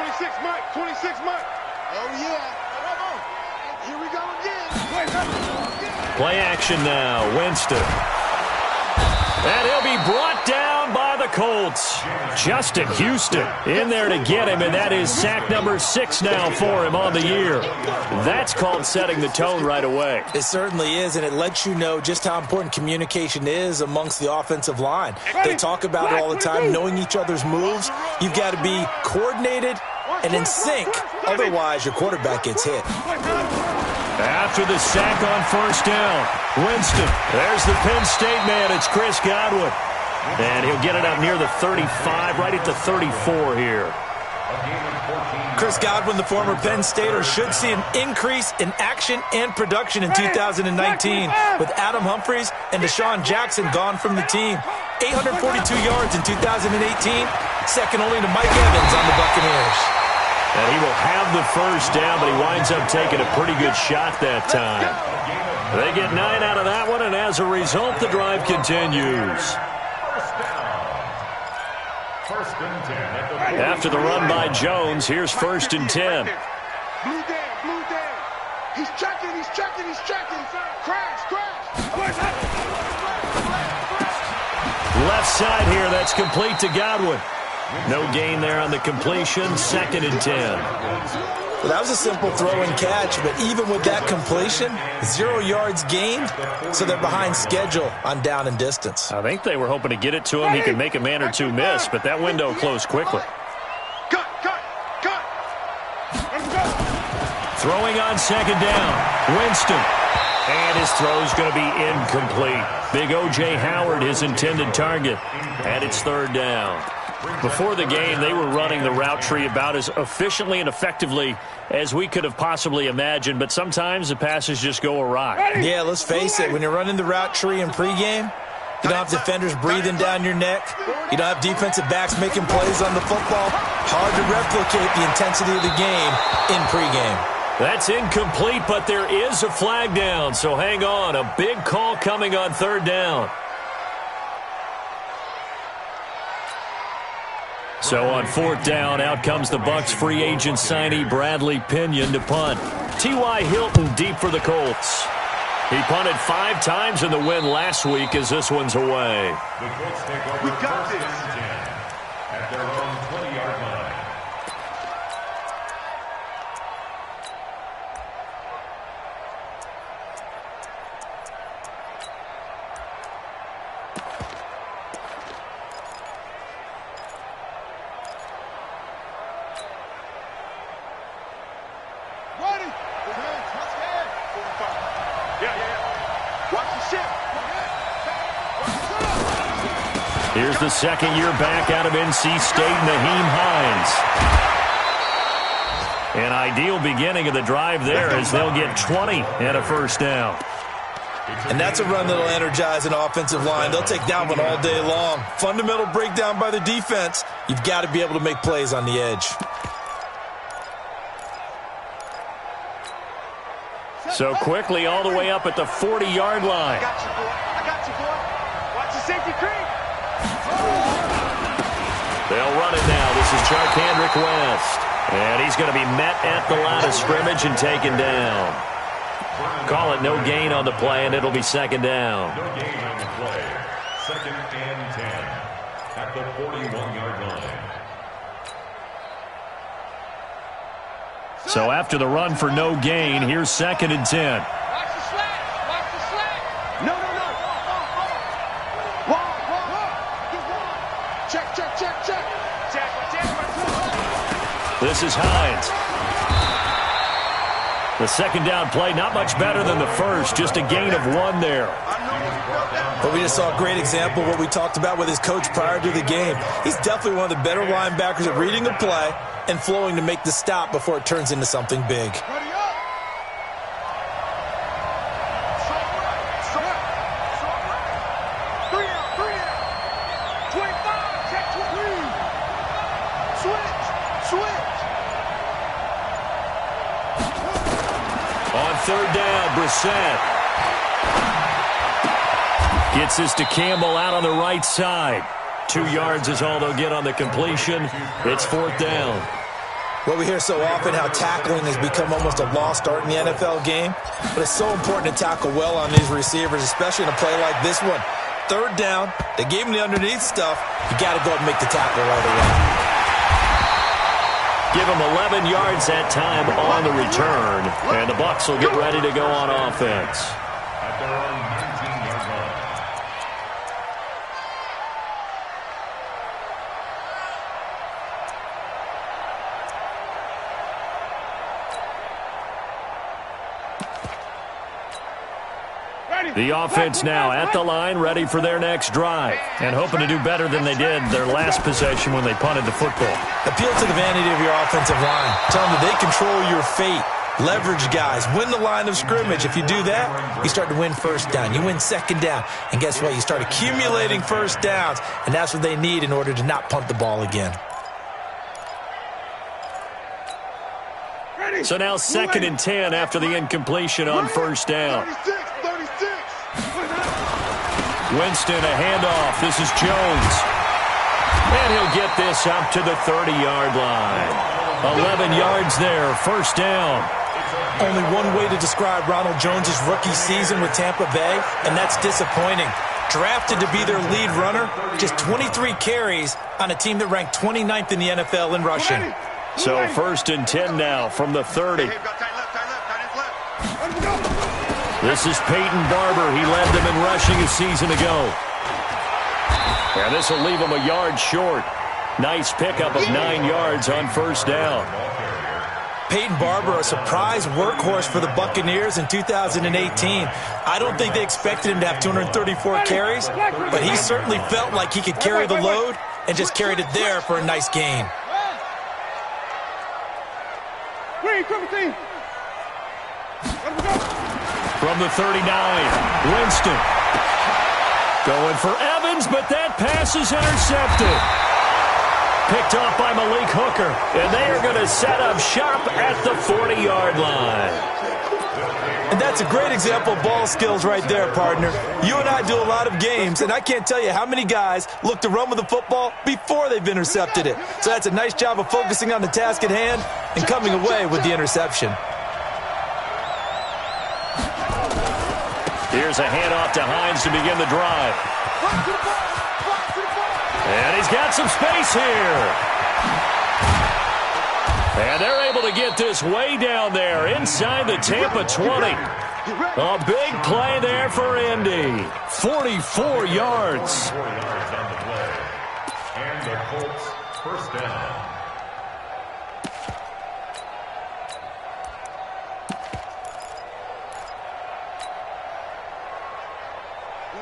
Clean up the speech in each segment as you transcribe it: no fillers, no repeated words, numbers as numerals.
26 Mike, 26 Mike. Oh, yeah. Here we go again. Play action now. Winston. And he'll be brought down by the Colts. Justin Houston in there to get him, and that is sack number 6 now for him on the year. That's called setting the tone right away. It certainly is, and it lets you know just how important communication is amongst the offensive line. They talk about it all the time, knowing each other's moves. You've got to be coordinated and in sync. Otherwise, your quarterback gets hit. After the sack on first down, Winston. There's the Penn State man. It's Chris Godwin. And he'll get it up near the 35, right at the 34 here. Chris Godwin, the former Penn Stater, should see an increase in action and production in 2019 with Adam Humphries and Deshaun Jackson gone from the team. 842 yards in 2018, second only to Mike Evans on the Buccaneers. And he will have the first down, but he winds up taking a pretty good shot that time. They get 9 out of that one, and as a result, the drive continues. After the run by Jones, here's 1st and 10. Blue down. He's checking. Crash. Left side here, that's complete to Godwin. No gain there on the completion, 2nd and 10. Well, that was a simple throw and catch, but even with that completion, 0 yards gained, so they're behind schedule on down and distance. I think they were hoping to get it to him. He could make a man or two miss, but that window closed quickly. Cut. Throwing on 2nd down, Winston. And his throw's going to be incomplete. Big O.J. Howard, his intended target, and it's 3rd down. Before the game, they were running the route tree about as efficiently and effectively as we could have possibly imagined, but sometimes the passes just go awry. Yeah, let's face it, when you're running the route tree in pregame, you don't have defenders breathing down your neck. You don't have defensive backs making plays on the football. Hard to replicate the intensity of the game in pregame. That's incomplete, but there is a flag down, so hang on. A big call coming on 3rd down. So on 4th down, out comes the Bucs free agent signee Bradley Pinion to punt. T.Y. Hilton deep for the Colts. He punted 5 times in the win last week as this one's away. We got this. At their own 20-yard line. Here's the 2nd-year back out of NC State, Naheem Hines. An ideal beginning of the drive there as they'll get 20 and a 1st down. And that's a run that'll energize an offensive line. They'll take that one all day long. Fundamental breakdown by the defense. You've got to be able to make plays on the edge. So quickly all the way up at the 40-yard line. I got you, boy. Watch the safety creep. They'll run it now. This is Charkandrick West. And he's going to be met at the line of scrimmage and taken down. Call it no gain on the play, and it'll be 2nd down. No gain on the play. 2nd and 10 at the 41-yard line. So after the run for no gain, here's 2nd and 10. Watch the slack. No. Wall. Check. This is Hines. The 2nd down play, not much better than the first, just a gain of 1 there. But we just saw a great example of what we talked about with his coach prior to the game. He's definitely one of the better linebackers at reading a play and flowing to make the stop before it turns into something big. On 3rd down, Brissett gets this to Campbell out on the right side. 2 yards is all they'll get on the completion. It's 4th down. Well, we hear so often how tackling has become almost a lost art in the NFL game, but it's so important to tackle well on these receivers, especially in a play like this one. Third down, they gave him the underneath stuff. You got to go and make the tackle right away. Give him 11 yards that time on the return, and the Bucs will get ready to go on offense. At their own 19-yard line. The offense now at the line, ready for their next drive, and hoping to do better than they did their last possession when they punted the football. Appeal to the vanity of your offensive line. Tell them that they control your fate. Leverage guys. Win the line of scrimmage. If you do that, you start to win first down. You win second down. And guess what? You start accumulating first downs, and that's what they need in order to not punt the ball again. So now 2nd and 10 after the incompletion on first down. Winston, a handoff. This is Jones. And he'll get this up to the 30-yard line. 11 yards there, first down. Only one way to describe Ronald Jones' rookie season with Tampa Bay, and that's disappointing. Drafted to be their lead runner, just 23 carries on a team that ranked 29th in the NFL in rushing. So 1st and 10 now from the 30. This is Peyton Barber. He led them in rushing a season ago. And this will leave him a yard short. Nice pickup of 9 yards on first down. Peyton Barber, a surprise workhorse for the Buccaneers in 2018. I don't think they expected him to have 234 carries, but he certainly felt like he could carry the load and just carried it there for a nice gain. From the 39, Winston. Going for Evans, but that pass is intercepted. Picked off by Malik Hooker, and they are going to set up shop at the 40-yard line. And that's a great example of ball skills right there, partner. You and I do a lot of games, and I can't tell you how many guys look to run with the football before they've intercepted it. So that's a nice job of focusing on the task at hand and coming away with the interception. Here's a handoff to Hines to begin the drive. And he's got some space here. And they're able to get this way down there inside the Tampa 20. A big play there for Indy. 44 yards. 4 yards on the play. And the Colts first down.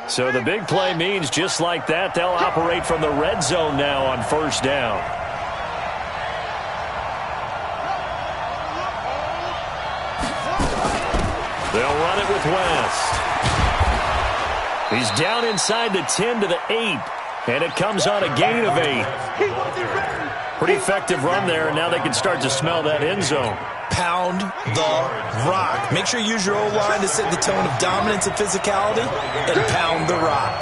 So the big play means just like that, they'll operate from the red zone now on first down. They'll run it with West. He's down inside the 10 to the 8, and it comes on a gain of 8. Pretty effective run there, and now they can start to smell that end zone. Pound the rock. Make sure you use your O-line to set the tone of dominance and physicality, and pound the rock.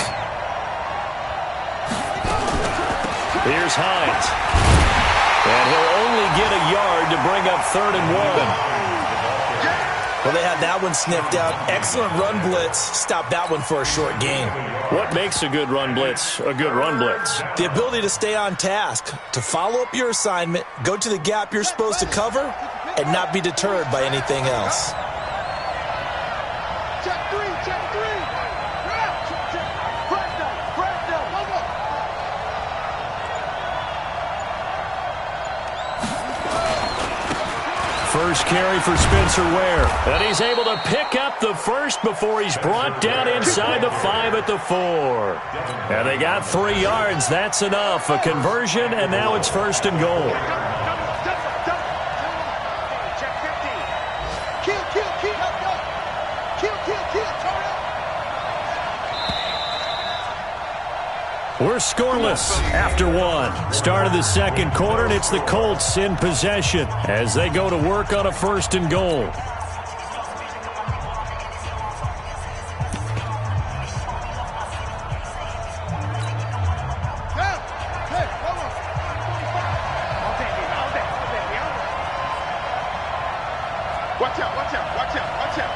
Here's Hines. And he'll only get a yard to bring up 3rd and 1. Well, they had that one sniffed out. Excellent run blitz. Stop that one for a short gain. What makes a good run blitz a good run blitz? The ability to stay on task, to follow up your assignment, go to the gap you're supposed to cover, and not be deterred by anything else. Check three. First carry for Spencer Ware. And he's able to pick up the first before he's brought down inside the 5 at the 4. And they got 3 yards. That's enough. A conversion, and now it's 1st and goal. We're scoreless after 1. Start of the second quarter, and it's the Colts in possession as they go to work on a 1st and goal. Watch out, watch out, watch out, watch out.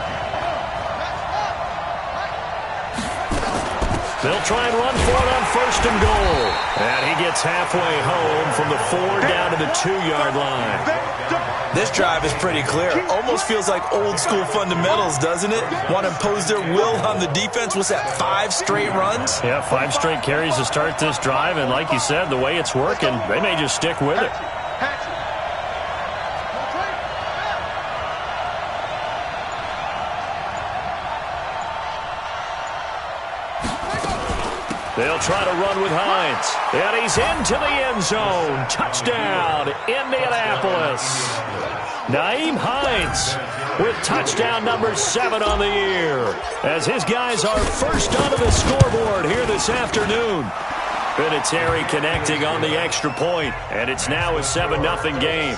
They'll try and run for it on 1st and goal. And he gets halfway home from the 4 down to the 2-yard line. This drive is pretty clear. Almost feels like old school fundamentals, doesn't it? Want to impose their will on the defense. What's that, 5 straight runs? Yeah, 5 straight carries to start this drive. And like you said, the way it's working, they may just stick with it. They'll try to run with Hines. And he's into the end zone. Touchdown, Indianapolis. Nyheim Hines with touchdown number 7 on the year, as his guys are first onto the scoreboard here this afternoon. Vinatieri connecting on the extra point, and it's now a 7-0 game.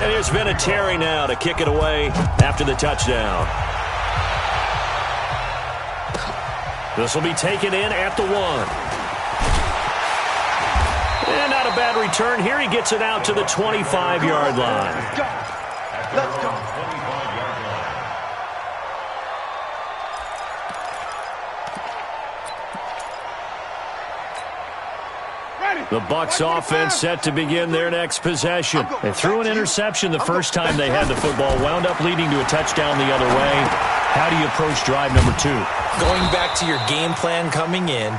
And here's Vinatieri now to kick it away after the touchdown. This will be taken in at the 1. And not a bad return here. He gets it out to the 25-yard line. Let's go. Let's go. The Bucs offense set to begin their next possession. They threw an interception the first time they had the football, wound up leading to a touchdown the other way. How do you approach drive number 2? Going back to your game plan coming in,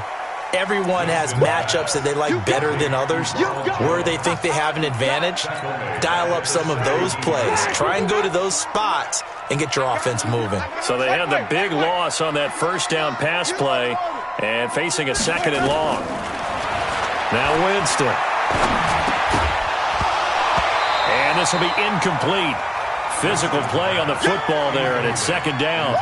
everyone has matchups that they like better than others, where they think they have an advantage. Dial up some of those plays. Try and go to those spots and get your offense moving. So they had the big loss on that first down pass play and facing a 2nd and long. Now Winston. And this will be incomplete. Physical play on the football there, and it's 2nd down.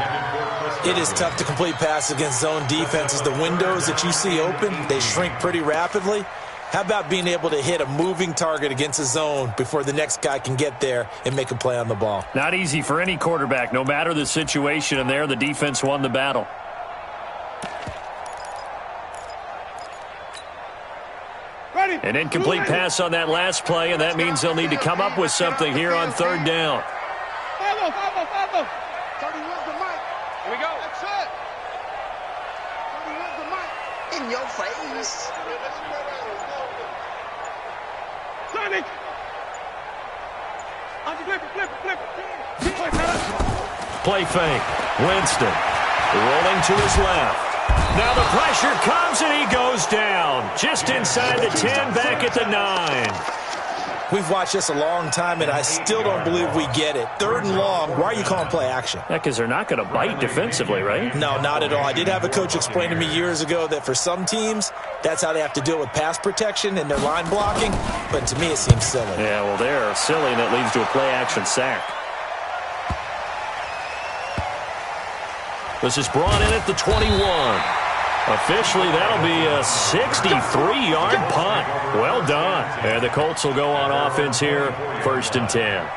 It is tough to complete passes against zone defenses. The windows that you see open, they shrink pretty rapidly. How about being able to hit a moving target against a zone before the next guy can get there and make a play on the ball? Not easy for any quarterback, no matter the situation, and there the defense won the battle. An incomplete pass on that last play, and that means they'll need to come up with something here on 3rd down. Here we go. That's it. In your face. Sonic. Play fake. Winston rolling to his left. Now the pressure comes and he goes down. Just inside the 10, back at the 9. We've watched this a long time, and I still don't believe we get it. 3rd and long, why are you calling play action? Yeah, because they're not going to bite defensively, right? No, not at all. I did have a coach explain to me years ago that for some teams, that's how they have to deal with pass protection and their line blocking. But to me, it seems silly. Yeah, well, they're silly, and that leads to a play action sack. This is brought in at the 21. Officially, that'll be a 63-yard punt. Well done. And the Colts will go on offense here, 1st and 10.